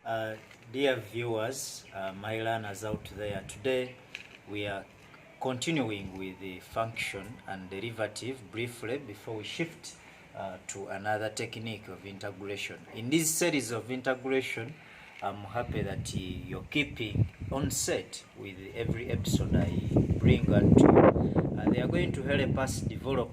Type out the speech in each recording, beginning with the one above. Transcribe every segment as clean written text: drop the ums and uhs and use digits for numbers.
Uh, Dear viewers, my learners out there, today we are continuing with the function and derivative briefly before we shift to another technique of integration. In this series of integration, I'm happy that you're keeping on set with every episode I bring unto you. They are going to help us develop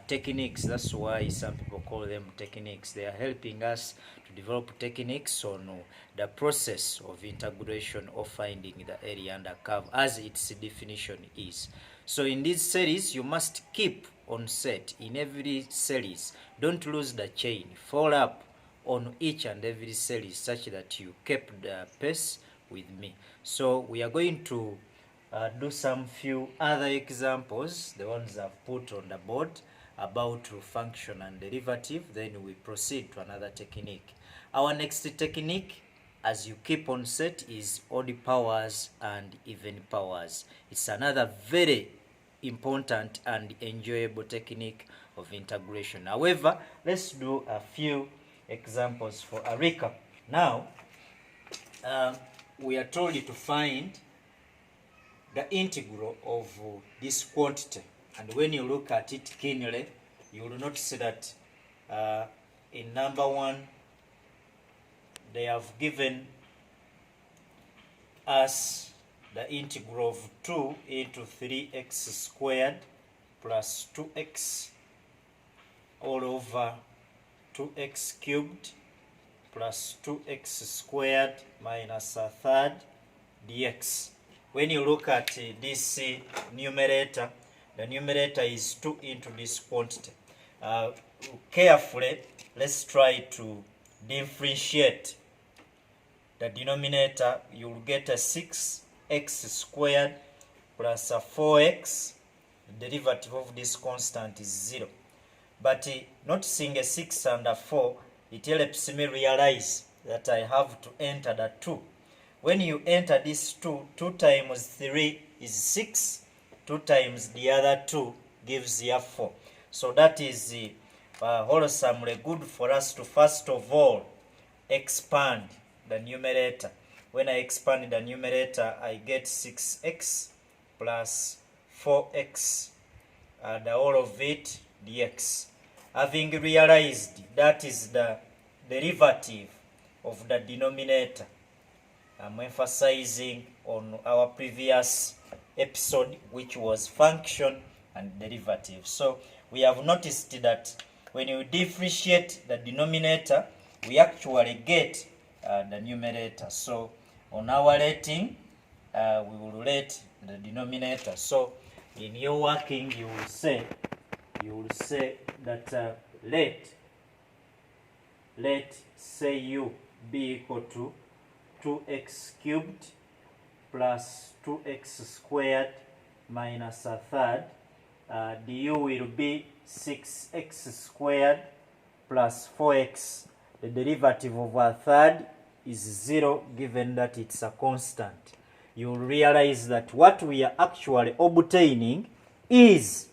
techniques. That's why some people call them techniques. They are helping us to develop techniques on the process of integration or finding the area under curve as its definition is. So in this series, you must keep on set in every series. Don't lose the chain. Follow up on each and every series such that you keep the pace with me. So we are going to do some few other examples, the ones I've put on the board, about function and derivative. Then we proceed to another technique. Our next technique, as you keep on set, is odd powers and even powers. It's another very important and enjoyable technique of integration. However, let's do a few examples for a recap. Now, we are told to find the integral of this quantity, and when you look at it keenly, you will notice that in number one, they have given us the integral of 2 into 3x squared plus 2x all over 2x cubed plus 2x squared minus a third dx. When you look at this numerator, the numerator is 2 into this quantity. Carefully, let's try to differentiate the denominator. You'll get a 6x squared plus a 4x. The derivative of this constant is 0. But noticing a 6 and a 4, it helps me realize that I have to enter the 2. When you enter this 2, 2 times 3 is 6. 2 times the other 2 gives you 4. So that is wholesomely good for us to first of all expand the numerator. When I expand the numerator, I get 6x plus 4x, the whole of it dx. Having realized that is the derivative of the denominator, I'm emphasizing on our previous episode, which was function and derivative. So we have noticed that when you differentiate the denominator, we actually get the numerator. So on our rating, we will rate the denominator. So in your working, you will say that let say u be equal to 2x cubed plus 2x squared minus a third. Du will be 6x squared plus 4x. The derivative of a third is 0, given that it's a constant. You'll realize that what we are actually obtaining is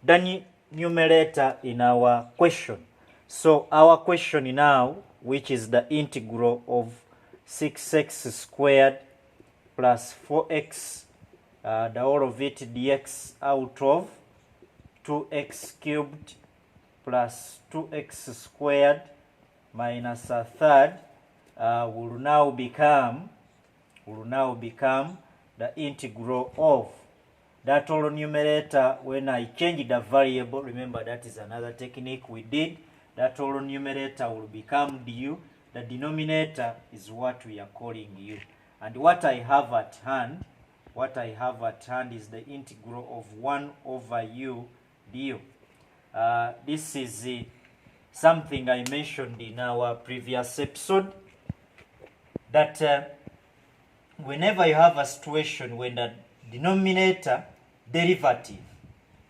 the numerator in our question. So our question now, which is the integral of 6x squared plus 4x, the whole of it dx, out of 2x cubed plus 2x squared minus a third, will now become the integral of that whole numerator. When I change the variable, remember that is another technique we did, that whole numerator will become du. The denominator is what we are calling u. And what I have at hand is the integral of 1 over u du. This is something I mentioned in our previous episode, that whenever you have a situation when the denominator derivative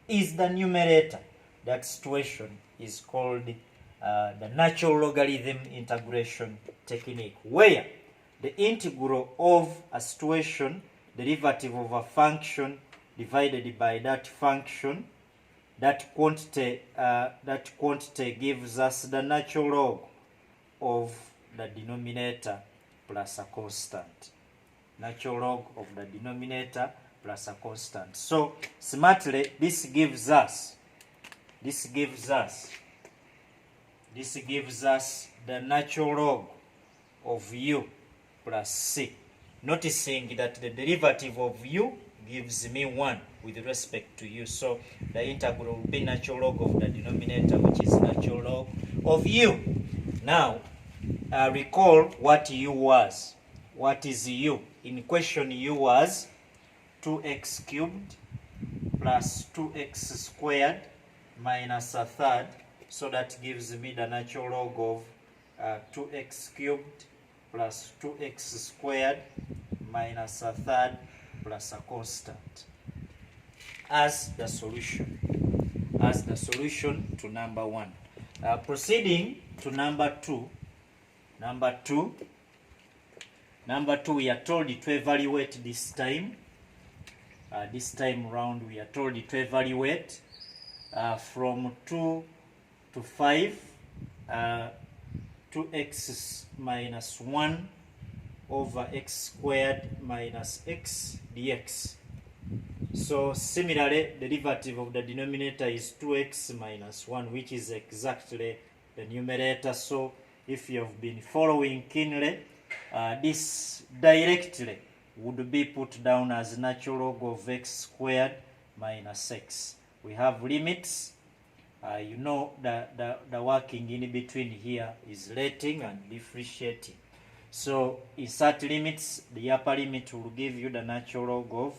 is the numerator, that situation is called the natural logarithm integration technique, where the integral of a situation, derivative of a function divided by that function, that quantity gives us the natural log of the denominator plus a constant. Natural log of the denominator plus a constant. So smartly, this gives us the natural log of u plus c. Noticing that the derivative of u gives me 1 with respect to u. So the integral will be natural log of the denominator, which is natural log of u. Now, recall what u was. What is u? In question, u was 2x cubed plus 2x squared minus a third. So that gives me the natural log of 2x cubed plus 2x squared minus a third plus a constant as the solution to number 1. Proceeding to number 2. Number 2, we are told to evaluate this time. This time round, we are told to evaluate from 2 to 5, 2x minus 1 over x squared minus x dx. So similarly, the derivative of the denominator is 2x minus 1, which is exactly the numerator. So if you have been following keenly, this directly would be put down as natural log of x squared minus x. We have limits. You know the working in between here is letting and differentiating. So insert limits. The upper limit will give you the natural log of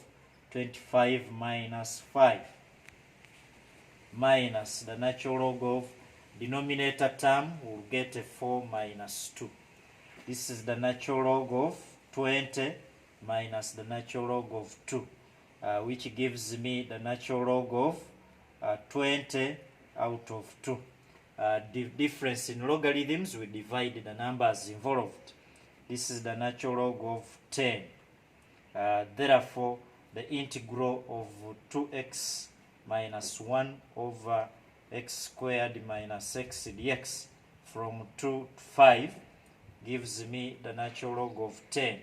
25 minus 5 minus the natural log of denominator term will get a 4 minus 2. This is the natural log of 20 minus the natural log of 2, which gives me the natural log of 20 out of 2. The difference in logarithms, we divide the numbers involved. This is the natural log of 10. Therefore, the integral of 2x minus 1 over x squared minus x dx from 2 to 5 gives me the natural log of 10.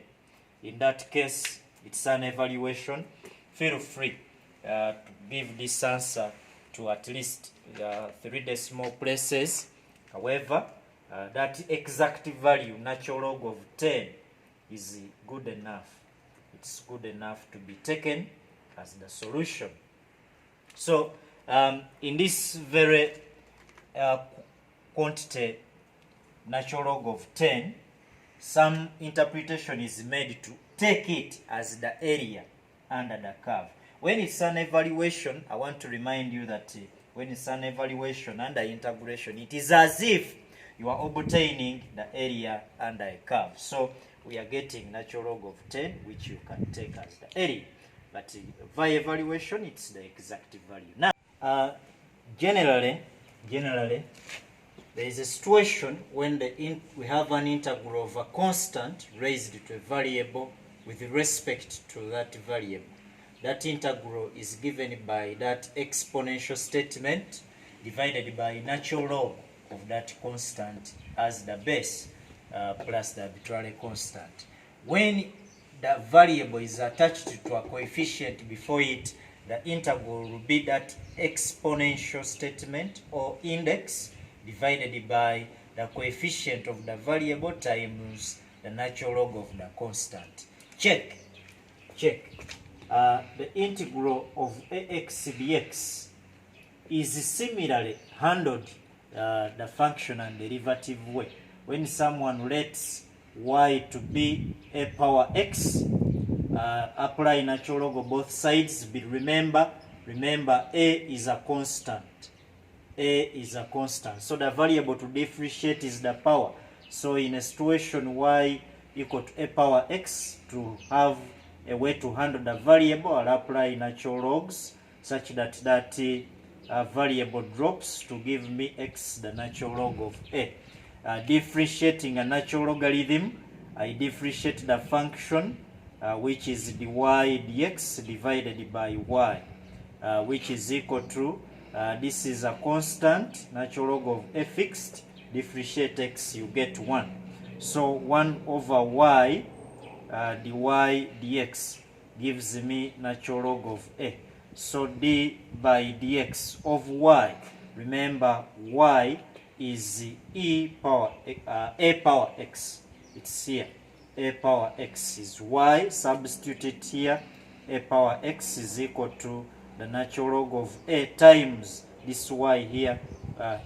In that case, it's an evaluation. Feel free to give this answer to at least 3 decimal places. However, that exact value, natural log of 10, is good enough. It's good enough to be taken as the solution. So, in this very quantity, natural log of 10, some interpretation is made to take it as the area under the curve. When it's an evaluation, I want to remind you that when it's an evaluation under integration, it is as if you are obtaining the area under a curve. So we are getting natural log of 10, which you can take as the area. But via evaluation, it's the exact value. Now, generally, there is a situation when we have an integral of a constant raised to a variable with respect to that variable. That integral is given by that exponential statement divided by natural log of that constant as the base plus the arbitrary constant. When the variable is attached to a coefficient before it, the integral will be that exponential statement or index divided by the coefficient of the variable times the natural log of the constant. Check. The integral of ax dx is similarly handled the function and derivative way. When someone lets y to be a power x, apply natural log of both sides. But remember a is a constant. So the variable to differentiate is the power. So in a situation y equal to a power x, to have a way to handle the variable, I'll apply natural logs such that variable drops to give me x, the natural log of a. Differentiating a natural logarithm, I differentiate the function which is dy dx divided by y, which is equal to, this is a constant, natural log of a fixed, differentiate x, you get 1. So 1 over y dy dx gives me natural log of a. So d by dx of y, remember y is a power x. It's here. A power x is y, substitute it here. A power x is equal to the natural log of a times this y here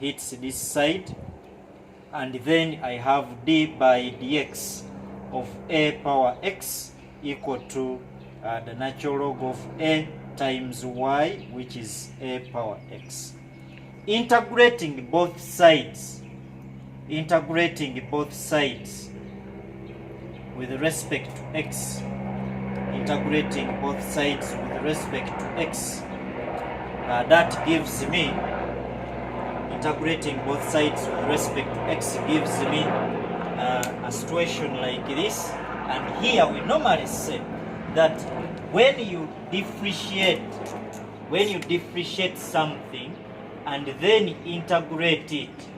hits this side, and then I have d by dx of a power x equal to the natural log of a times y, which is a power x. Integrating both sides with respect to x, that gives me, integrating both sides with respect to x gives me a situation like this. And here we normally say that when you differentiate something and then integrate it,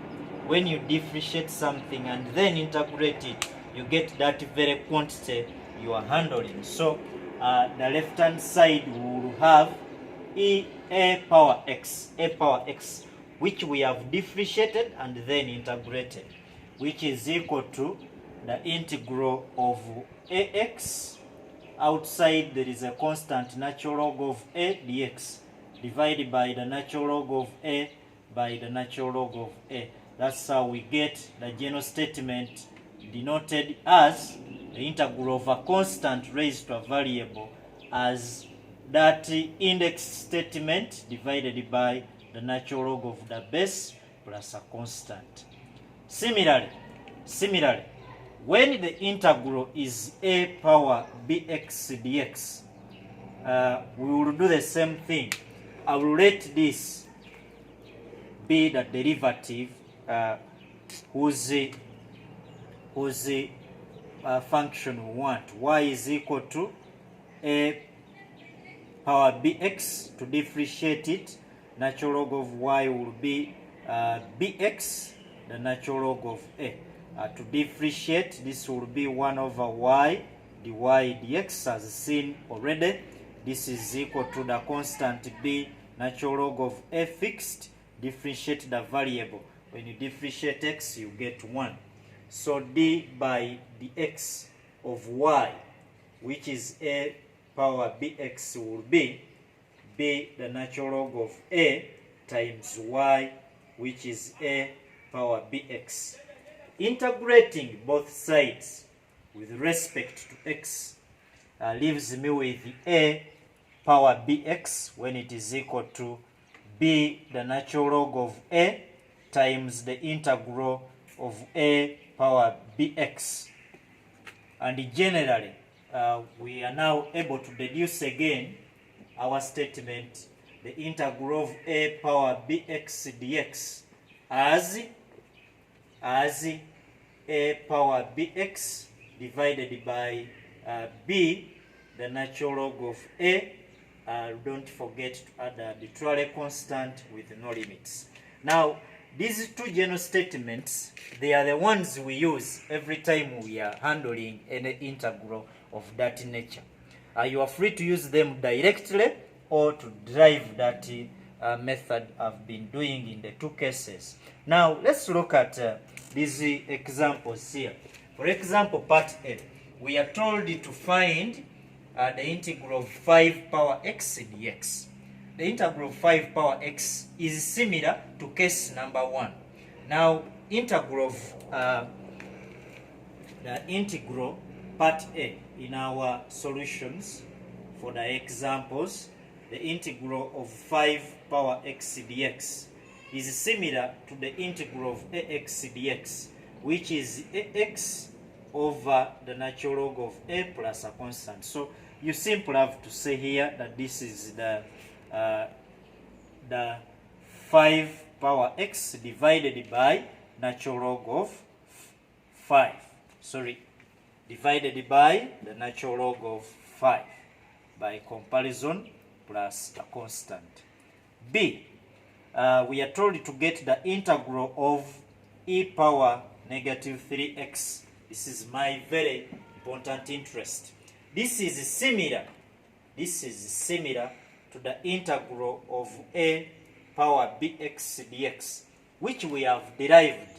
you get that very quantity you are handling. So the left hand side will have a power x, which we have differentiated and then integrated, which is equal to the integral of ax. Outside there is a constant natural log of a dx divided by the natural log of a by the natural log of a. That's how we get the general statement denoted as the integral of a constant raised to a variable as that index statement divided by the natural log of the base plus a constant. Similarly, when the integral is a power bx dx, we will do the same thing. I will let this be the derivative whose function we want. Y is equal to a power bx. To differentiate it, natural log of y will be bx, the natural log of a. To differentiate, this will be 1 over y dy dx, as seen already. This is equal to the constant b, natural log of a fixed. Differentiate the variable. When you differentiate x, you get 1. So d by dx of y, which is a power bx, will be b, the natural log of a times y, which is a power bx. Integrating both sides with respect to x leaves me with a power bx when it is equal to b, the natural log of a times the integral of a power bx. And generally, we are now able to deduce again our statement, the integral of a power bx dx as a power bx divided by b, the natural log of a. Don't forget to add the arbitrary constant with no limits. Now, these two general statements, they are the ones we use every time we are handling any integral of that nature. You are free to use them directly or to derive that method I've been doing in the two cases. Now, let's look at these examples here. For example, part A, we are told to find the integral of 5 power x dx. The integral of 5 power x is similar to case number 1. Now, integral of the integral part A in our solutions for the examples, the integral of 5 power x dx is similar to the integral of ax dx, which is ax over the natural log of a plus a constant. So you simply have to say here that this is the 5 power x divided by natural log of 5. Divided by the natural log of 5 by comparison plus a constant. B, we are told to get the integral of e power negative 3x This is my very important interest. This is similar to the integral of a power bx dx, which we have derived.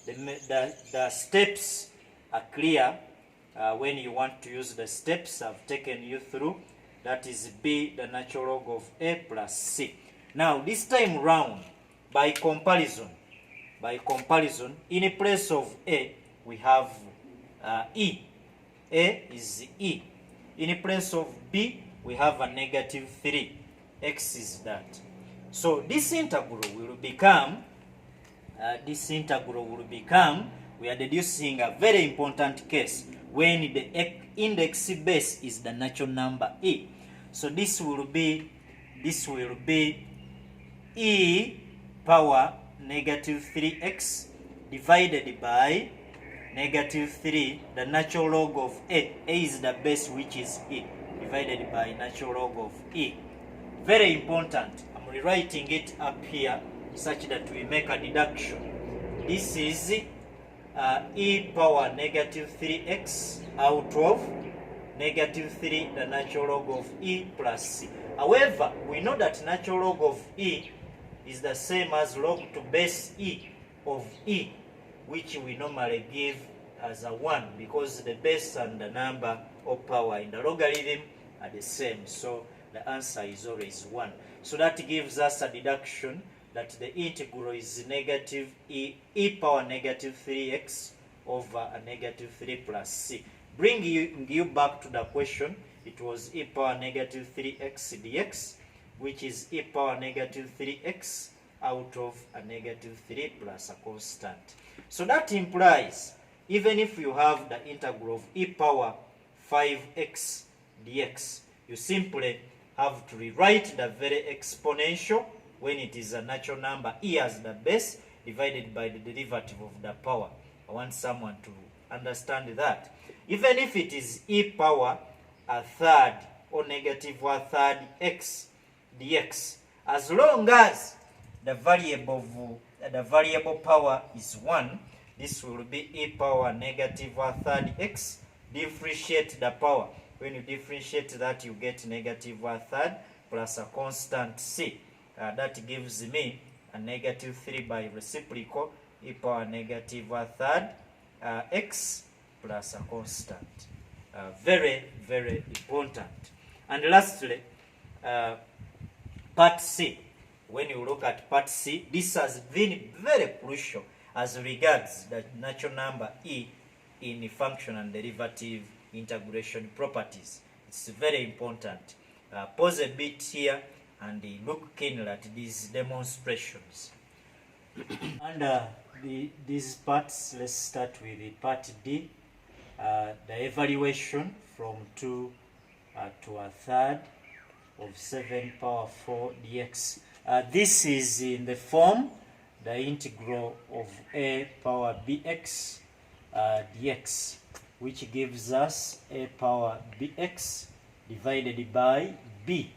The steps are clear. When you want to use the steps, I've taken you through. That is b, the natural log of a plus c. Now, this time round, by comparison, in place of a, we have e. A is e. In place of b, we have a negative 3. X is that. So this integral will become, we are deducing a very important case when the index base is the natural number e. So this will be e power negative 3x divided by negative 3, the natural log of a. A is the base, which is e, divided by natural log of e. Very important. I'm rewriting it up here such that we make a deduction. This is e power negative 3x out of negative 3, the natural log of e plus c. However, we know that natural log of e is the same as log to base e of e, which we normally give as a 1, because the base and the number of power in the logarithm are the same. So the answer is always 1. So that gives us a deduction that the integral is negative e power negative 3x over a negative 3 plus c. Bringing you back to the question, it was e power negative 3x dx, which is e power negative 3x out of a negative 3 plus a constant. So that implies, even if you have the integral of e power 5x dx, you simply have to rewrite the very exponential when it is a natural number, e as the base, divided by the derivative of the power. I want someone to understand that. Even if it is e power a third or negative a third x dx, as long as the variable power is 1, this will be e power negative a third x. Differentiate the power. When you differentiate that, you get negative a third plus a constant c. That gives me a negative 3 by reciprocal e power negative a third x plus a constant. Very, very important. And lastly, part C. When you look at part C, this has been very crucial as regards the natural number e in function and derivative integration properties. It's very important. Pause a bit here and look keenly at these demonstrations. And these parts, let's start with the part D, the evaluation from 2 to a third of 7 power 4 dx. This is in the form, the integral of a power bx dx, which gives us a power bx divided by b,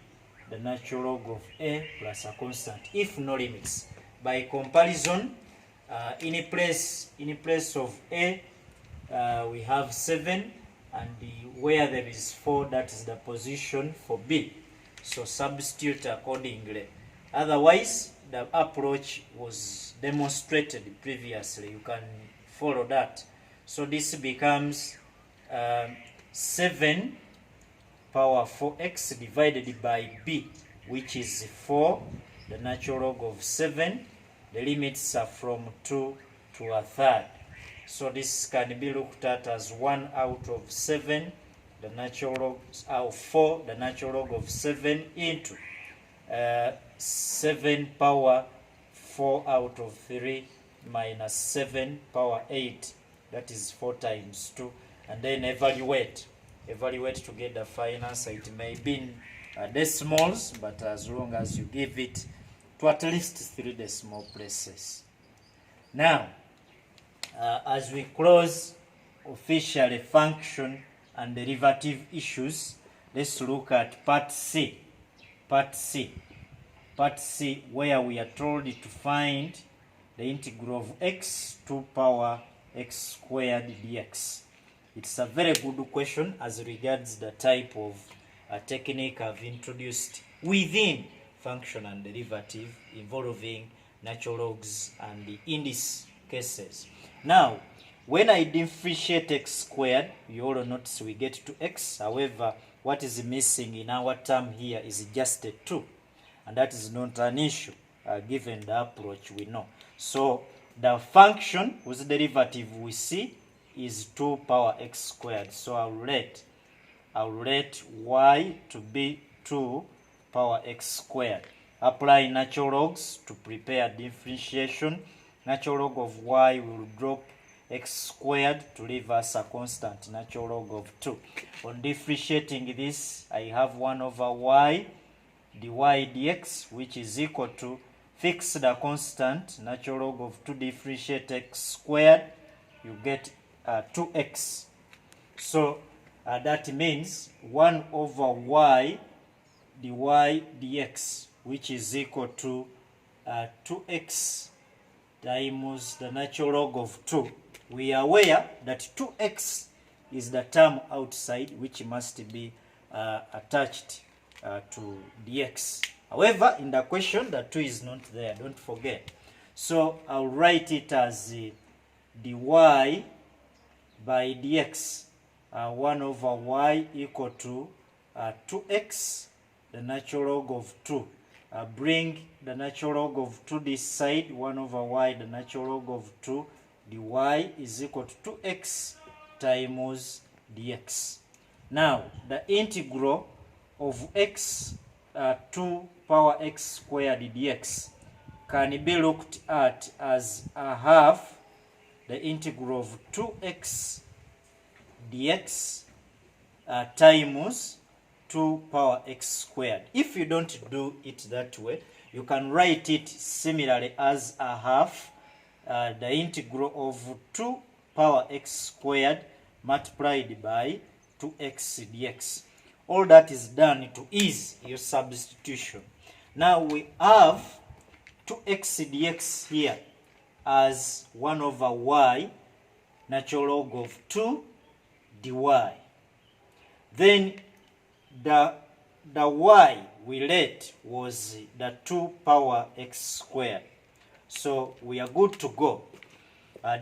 the natural log of a plus a constant, if no limits. By comparison, in place of a, we have 7, and where there is 4, that is the position for b. So substitute accordingly. Otherwise, the approach was demonstrated previously. You can follow that. So this becomes 7 power 4x divided by b, which is 4, the natural log of 7. The limits are from 2 to a third. So this can be looked at as 1 out of 7, the natural log of 4, the natural log of 7 into 7 power 4 out of 3 minus 7 power 8. That is 4 times 2. And then evaluate to get the final answer. It may be in decimals, but as long as you give it to at least 3 decimal places. Now, as we close officially function and derivative issues, let's look at part C. Part C, where we are told to find the integral of x to power x squared dx. It's a very good question as regards the type of technique I've introduced within function and derivative involving natural logs and the indice cases. Now, when I differentiate x squared, you all notice we get to x. However, what is missing in our term here is just a 2. And that is not an issue given the approach we know. So the function whose derivative we see is 2 power x squared. So I'll let y to be 2 power x squared. Apply natural logs to prepare differentiation. Natural log of y will drop x squared to leave us a constant natural log of 2. On differentiating this, I have 1 over y dy dx, which is equal to fix the constant natural log of 2 differentiate x squared, you get 2x. So that means 1 over y dy dx, which is equal to 2x times the natural log of 2. We are aware that 2x is the term outside which must be attached to dx. However, in the question, the 2 is not there, don't forget. So I'll write it as dy by dx, 1 over y equal to 2x, the natural log of 2. Bring the natural log of 2 this side, 1 over y, the natural log of 2, dy is equal to 2x times dx. Now, the integral of x 2 power x squared dx can be looked at as a half the integral of 2x dx times 2 power x squared. If you don't do it that way, you can write it similarly as a half the integral of 2 power x squared multiplied by 2x dx. All that is done to ease your substitution. Now we have 2x dx here as 1 over y natural log of 2 dy. Then the y we let was the 2 power x squared. So we are good to go.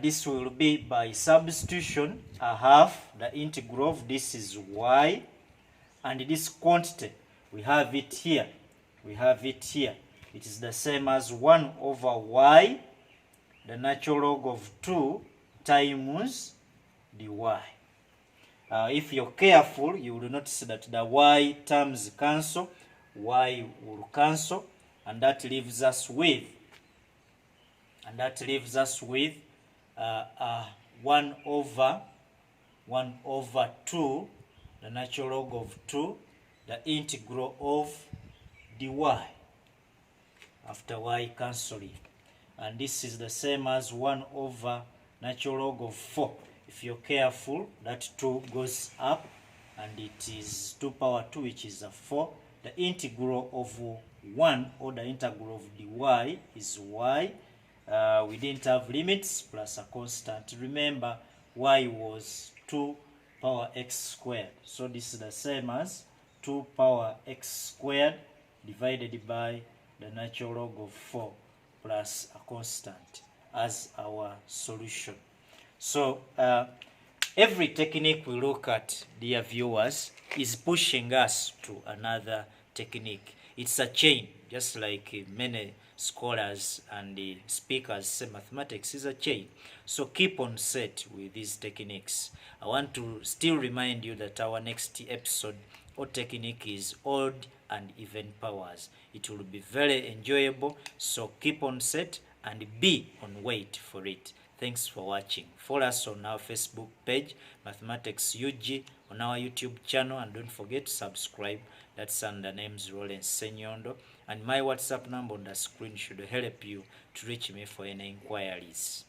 This will be by substitution a half the integral of this is y, and this quantity we have it here. It is the same as 1 over y, the natural log of 2 times dy. If you're careful, you will notice that the y terms cancel, y will cancel, and that leaves us with 1 over 2, the natural log of 2, the integral of dy after y cancelling. And this is the same as 1 over natural log of 4. If you're careful, that 2 goes up and it is 2 power 2, which is a 4. The integral of 1 or the integral of dy is y. We didn't have limits plus a constant. Remember, y was 2 power x squared. So this is the same as 2 power x squared divided by the natural log of 4 plus a constant as our solution. So every technique we look at, dear viewers, is pushing us to another technique. It's a chain, just like many scholars and speakers say mathematics is a chain. So keep on set with these techniques. I want to still remind you that our next episode or technique is odd and even powers. It will be very enjoyable, so keep on set and be on wait for it. Thanks for watching. Follow us on our Facebook page, Mathematics UG, on our YouTube channel, and don't forget to subscribe. That's under names Rollins Senyondo, and my WhatsApp number on the screen should help you to reach me for any inquiries.